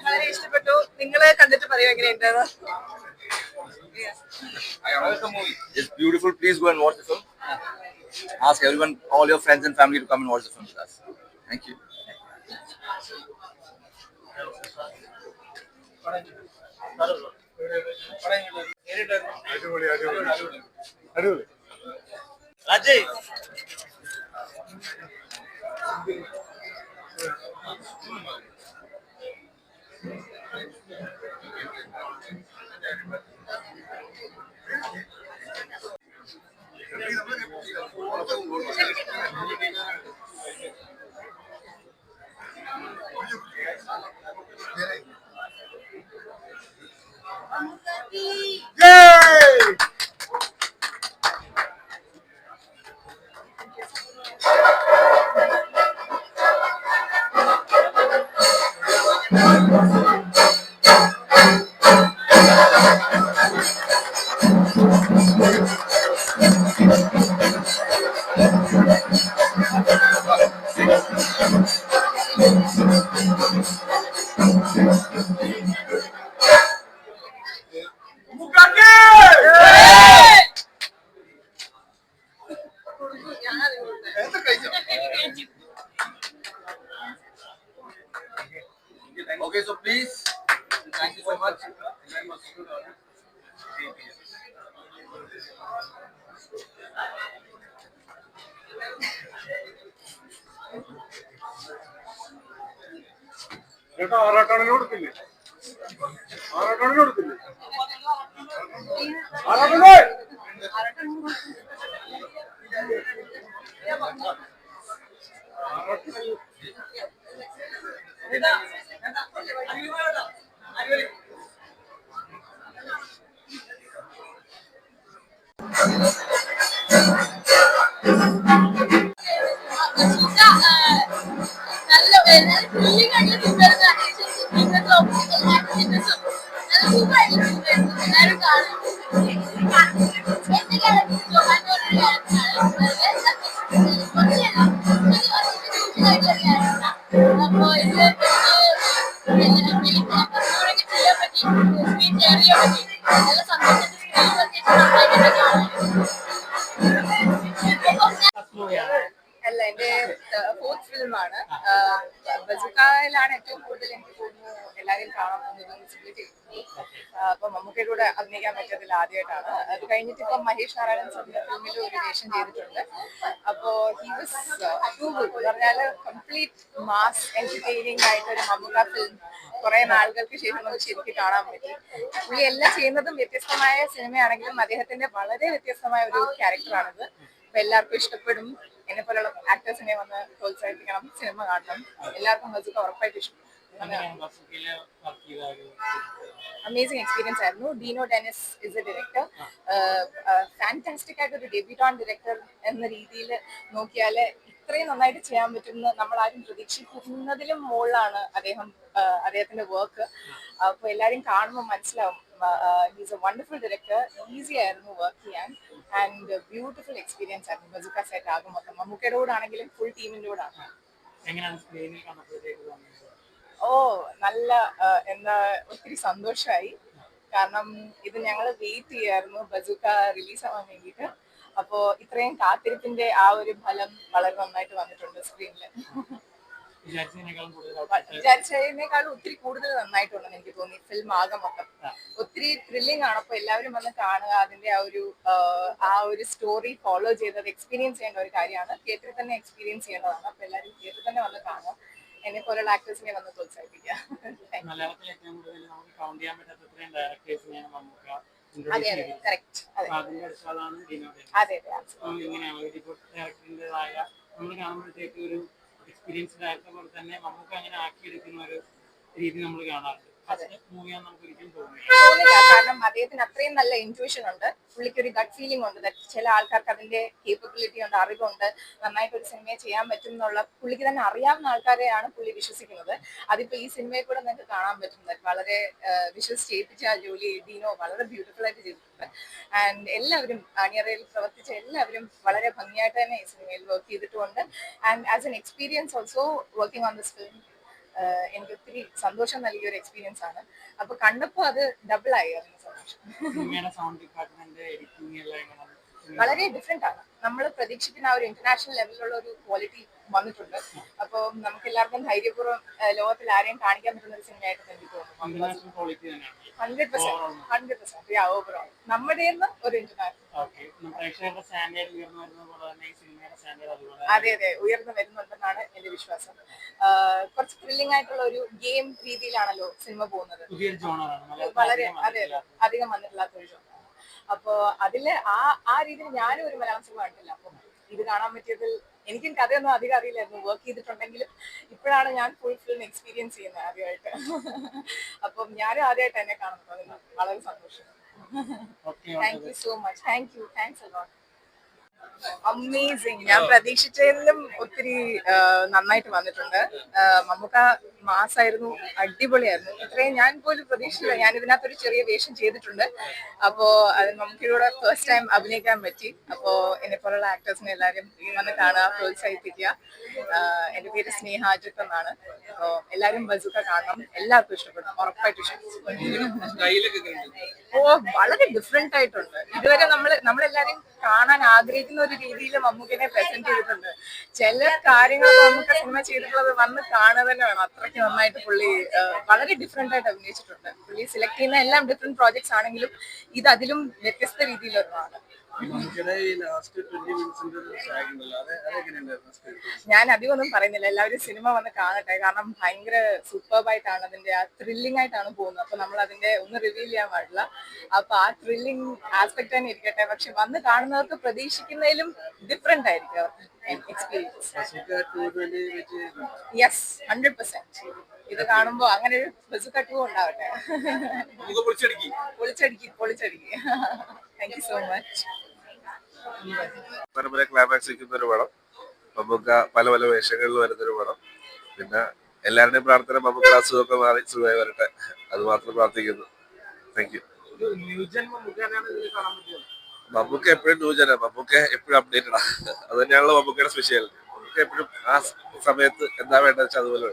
വളരെ ഇഷ്ടപ്പെട്ടു. നിങ്ങളെ കണ്ടിട്ട് പറയൂ എങ്ങനെയുണ്ടെന്ന്. It's beautiful. Please go and watch the film. Ask everyone, all your friends and family to come and watch the film with us. Thank you. Rajay. Okay, so please, thank you so much. അല്ല, എന്റെ fourth ഫിലിമാണ്. ബസുക്കായിലാണ് ഏറ്റവും കൂടുതൽ എനിക്ക് തോന്നുന്നു എല്ലാവരും കാണാൻ പോകുന്നത് വിസിബിലിറ്റി. അപ്പൊ മമ്മൂക്കയുടെ കൂടെ അഭിനയിക്കാൻ പറ്റിയതിൽ ആദ്യമായിട്ടാണ്. അത് കഴിഞ്ഞിട്ട് ഇപ്പം മഹേഷ് നാരായണൻ സാറിന്റെ ഫിലിമിൽ ഒരു വേഷം ചെയ്തിട്ടുണ്ട്. അപ്പോ ഹി വാസ് ടു ഗുഡ് എന്ന് പറഞ്ഞാല് കംപ്ലീറ്റ് മാസ് എന്റർടൈനിങ് ആയിട്ടൊരു മമ്മൂക്ക ഫിലിം കുറെ നാളുകൾക്ക് ശേഷം നമുക്ക് ശരിക്കും കാണാൻ പറ്റി. പുള്ളി എല്ലാം ചെയ്യുന്നതും വ്യത്യസ്തമായ സിനിമയാണെങ്കിലും അദ്ദേഹത്തിന്റെ വളരെ വ്യത്യസ്തമായ ഒരു ക്യാരക്ടറാണിത്. അപ്പൊ എല്ലാവർക്കും ഇഷ്ടപ്പെടും. എന്നെ പോലുള്ള ആക്ടേഴ്സിനെ വന്ന് പ്രോത്സാഹിപ്പിക്കണം, സിനിമ കാണണം. എല്ലാവർക്കും ബസുക്ക ഉറപ്പായിട്ട് ഇഷ്ടം. അമേസിംഗ് എക്സ്പീരിയൻസ് ആയിരുന്നു. Dino Denis is A director. Fantastic ആയിട്ട് ഒരു ഡെബ്യൂട്ടോൺ ഡയറക്ടർ എന്ന രീതിയിൽ നോക്കിയാല് ഇത്രയും നന്നായിട്ട് ചെയ്യാൻ പറ്റുന്ന നമ്മളാരും പ്രതീക്ഷിക്കുന്നതിലും മുകളിലാണ് അദ്ദേഹത്തിന്റെ വർക്ക്. അപ്പൊ എല്ലാരും കാണുമ്പോൾ മനസ്സിലാവും. He's A wonderful director. Easy ആയിരുന്നു വർക്ക് ചെയ്യാൻ ആൻഡ് ബ്യൂട്ടിഫുൾ എക്സ്പീരിയൻസ് ആയിരുന്നു ബസുക്ക സെറ്റ് ആകും മൊത്തം. മമ്മൂക്കയുടെ കൂടെ ആണെങ്കിലും ഫുൾ ടീമിന്റെ കൂടെ ആണ്. നല്ല എന്താ ഒത്തിരി സന്തോഷമായി. കാരണം ഇത് ഞങ്ങൾ വെയിറ്റ് ചെയ്യായിരുന്നു ബസുക്ക റിലീസ് ആവാൻ വേണ്ടിയിട്ട്. അപ്പോ ഇത്രയും കാത്തിരിപ്പിന്റെ ആ ഒരു ഫലം വളരെ നന്നായിട്ട് വന്നിട്ടുണ്ട് സ്ക്രീനില്. വിചാരിച്ചതിനേക്കാളും ഒത്തിരി കൂടുതൽ നന്നായിട്ടുണ്ടെന്ന് എനിക്ക് തോന്നി. ഫിലിം ആകെ മൊത്തം ഒത്തിരി ത്രില്ലിംഗ് ആണ്. അപ്പൊ എല്ലാവരും വന്ന് കാണുക. അതിന്റെ ആ ഒരു സ്റ്റോറി ഫോളോ ചെയ്തത് എക്സ്പീരിയൻസ് ചെയ്യേണ്ട ഒരു കാര്യമാണ്. തിയേറ്ററിൽ തന്നെ എക്സ്പീരിയൻസ് ചെയ്യേണ്ടതാണ്. അപ്പൊ എല്ലാവരും തിയേറ്ററിൽ തന്നെ വന്ന് കാണുക. എന്നെ പോലുള്ള ആക്ടേഴ്സിനെ വന്ന് പ്രോത്സാഹിപ്പിക്കുക. അതെ അതെ കറക്റ്റ്. അതെ എക്സ്പീരിയൻസ് ഡയറക്ടർ പോലെ തന്നെ നമുക്ക് അങ്ങനെ ആക്കിയെടുക്കുന്ന ഒരു രീതി നമ്മൾ കാണാറുണ്ട്. മൂവിയാന്ന് നമുക്ക് ഒരിക്കലും തോന്നില്ല. തോന്നില്ല. കാരണം അദ്ദേഹത്തിന് അത്രയും നല്ല ഇൻറ്റ്യൂഷൻ ഉണ്ട്, പുള്ളിക്ക് ഒരു ഗട്ട് ഫീലിംഗ് ഉണ്ട്. ചില ആൾക്കാർക്ക് അതിന്റെ കേപ്പബിലിറ്റി ഉണ്ട്, അറിവുണ്ട്, നന്നായിട്ട് ഒരു സിനിമയെ ചെയ്യാൻ പറ്റും എന്നുള്ള പുള്ളിക്ക് തന്നെ അറിയാവുന്ന ആൾക്കാരെയാണ് പുള്ളി വിശ്വസിക്കുന്നത്. അതിപ്പോ ഈ സിനിമയിൽ കൂടെ നിങ്ങൾക്ക് കാണാൻ പറ്റുന്നത്. വളരെ വിശ്വസിച്ച് ചെയ്യിപ്പിച്ച ആ ജോലി ഡീനോ വളരെ ബ്യൂട്ടിഫുൾ ആയിട്ട് ചെയ്തിട്ടുണ്ട്. ആൻഡ് എല്ലാവരും അണിയറയിൽ പ്രവർത്തിച്ച എല്ലാവരും വളരെ ഭംഗിയായിട്ട് തന്നെ ഈ സിനിമയിൽ വർക്ക് ചെയ്തിട്ടുണ്ട്. And as an experience also working on this film എനിക്ക് ഒത്തിരി സന്തോഷം നൽകിയ ഒരു എക്സ്പീരിയൻസ് ആണ്. അപ്പൊ കണ്ടപ്പോ അത് ഡബിൾ ആയി അതിന് സന്തോഷം. സിനിമയുടെ സൗണ്ട് ഡിപ്പാർട്ട്മെന്റ്, എഡിറ്റിംഗ് എല്ലാം എങ്ങനെ? വളരെ ഡിഫറെന്റ് ആണ്. നമ്മൾ പ്രതീക്ഷിക്കുന്ന ആ ഒരു ഇന്റർനാഷണൽ ലെവലിലുള്ള ഒരു ക്വാളിറ്റി വന്നിട്ടുണ്ട്. അപ്പൊ നമുക്ക് എല്ലാവർക്കും ധൈര്യപൂർവ്വം ലോകത്തിൽ ആരെയും കാണിക്കാൻ പറ്റുന്ന ഒരു സിനിമയായിട്ട് എനിക്ക് തോന്നുന്നു. ഇന്റർനാഷണൽ ക്വാളിറ്റി തന്നെയാണ്. 100% ഓവറോൾ നമ്മുടെ ഒരു ഇന്റർനാഷണൽ. ഓക്കെ, പ്രേക്ഷകരുടെ സ്റ്റാൻഡേർഡ് ഉയർന്നു വരുന്നത് പോലെ തന്നെ ഈ സിനിമയുടെ സ്റ്റാൻഡേർഡ് അതുപോലെ അതെ ഉയർന്നു വരുന്നുണ്ടെന്നാണ് എന്റെ വിശ്വാസം. കുറച്ച് ത്രില്ലിംഗ് ആയിട്ടുള്ള ഒരു ഗെയിം രീതിയിലാണല്ലോ സിനിമ പോകുന്നത്. പുതിയൊരു ജോണറാണ്, വളരെ അധികം വന്നിട്ടില്ലാത്ത ഒരു ജോണർ. അപ്പൊ അതില് ആ രീതിയിൽ ഞാനും ഒരു മലയാളം സിനിമ കണ്ടില്ല. അപ്പൊ ഇത് കാണാൻ പറ്റിയതിൽ എനിക്കും കഥയൊന്നും അധികം അറിയില്ലായിരുന്നു. വർക്ക് ചെയ്തിട്ടുണ്ടെങ്കിലും ഇപ്പോഴാണ് ഞാൻ ഫുൾ ഫിലിം എക്സ്പീരിയൻസ് ചെയ്യുന്നത് ആദ്യമായിട്ട്. അപ്പം ഞാനും ആദ്യമായിട്ട് എന്നെ കാണുന്നത്. അതിന് വളരെ സന്തോഷം. Thank you so much. Thanks a lot. Amazing. ഞാൻ പ്രതീക്ഷിച്ചതിലും ഒത്തിരി നന്നായിട്ട് വന്നിട്ടുണ്ട്. മമ്മൂക്ക മാസായിരുന്നു, അടിപൊളിയായിരുന്നു. ഇത്രയും ഞാൻ പോലും പ്രതീക്ഷിച്ചില്ല. ഞാൻ ഇതിനകത്തൊരു ചെറിയ വേഷം ചെയ്തിട്ടുണ്ട്. അപ്പോ അത് നമുക്കിവിടെ ഫസ്റ്റ് ടൈം അഭിനയിക്കാൻ പറ്റി. അപ്പോ എന്നെ പോലുള്ള ആക്ടേഴ്സിനെ എല്ലാവരും വന്ന് കാണുക, പ്രോത്സാഹിപ്പിക്കുക. എന്റെ പേര് സ്നേഹ അജിത്ത് എന്നാണ്. അപ്പോ എല്ലാവരും ബസുക്ക കാണണം, എല്ലാവർക്കും ഇഷ്ടപ്പെടും, ഉറപ്പായിട്ടും ഇഷ്ടപ്പെടും. വളരെ ഡിഫറെന്റ് ആയിട്ടുണ്ട്. ഇതുവരെ നമ്മളെല്ലാരും കാണാൻ ആഗ്രഹിക്കുന്ന ഒരു രീതിയിൽ മമ്മൂക്കിനെ പ്രസന്റ് ചെയ്തിട്ടുണ്ട്. ചില കാര്യങ്ങൾ മമ്മൂക്ക സിനിമ ചെയ്തിട്ടുള്ളത് വന്ന് കാണുക തന്നെ വേണം. അത്രയ്ക്ക് നന്നായിട്ട് പുള്ളി വളരെ ഡിഫറെന്റ് ആയിട്ട് അഭിനയിച്ചിട്ടുണ്ട്. പുള്ളി സെലക്ട് ചെയ്യുന്ന എല്ലാം ഡിഫറെന്റ് പ്രോജക്ട്സ് ആണെങ്കിലും ഇത് അതിലും വ്യത്യസ്ത രീതിയിലൊന്നാണ്. ഞാൻ അധികം ഒന്നും പറയുന്നില്ല, എല്ലാവരും സിനിമ വന്ന് കാണട്ടെ. കാരണം ഭയങ്കര സൂപ്പർബായിട്ടാണ്, അതിന്റെ ആ ത്രില്ലിംഗ് ആയിട്ടാണ് പോകുന്നത്. അപ്പൊ നമ്മൾ അതിന്റെ ഒന്ന് റിവീൽ ചെയ്യാൻ പാടില്ല. അപ്പൊ ആ ത്രില്ലിംഗ് ആസ്പെക്ട് തന്നെ ഇരിക്കട്ടെ. പക്ഷെ വന്ന് കാണുന്നവർക്ക് പ്രതീക്ഷിക്കുന്നതിലും ഡിഫറെന്റ് ആയിരിക്കും എക്സ്പീരിയൻസ്. യെസ്, 100%. ഇത് കാണുമ്പോ അങ്ങനെ ഒരു ബസുക്ക 2 ഉണ്ടാവട്ടെ. പൊളിച്ചടിക്ക്. Thank you so much. പരമ്പര ക്ലൈമാക്സ് നിൽക്കുന്ന ഒരു പടം. മമ്മൂക്ക പല പല വേഷങ്ങളിൽ വരുന്നൊരു പടം. പിന്നെ എല്ലാവരുടെയും പ്രാർത്ഥന മമ്മൂക്ക അസുഖമൊക്കെ മാറി സുഖമായി വരട്ടെ, അത് മാത്രം പ്രാർത്ഥിക്കുന്നു. Thank you. മമ്മൂക്ക എപ്പോഴും ന്യൂജനാ, മമ്മൂക്ക എപ്പോഴും അപ്ഡേറ്റഡാ. അത് തന്നെയാണല്ലോ മമ്മൂക്കയുടെ സ്പെഷ്യാലിറ്റി. മമ്മൂക്ക എപ്പോഴും ആ സമയത്ത് എന്താ വേണ്ടത് വെച്ചാൽ അതുപോലെ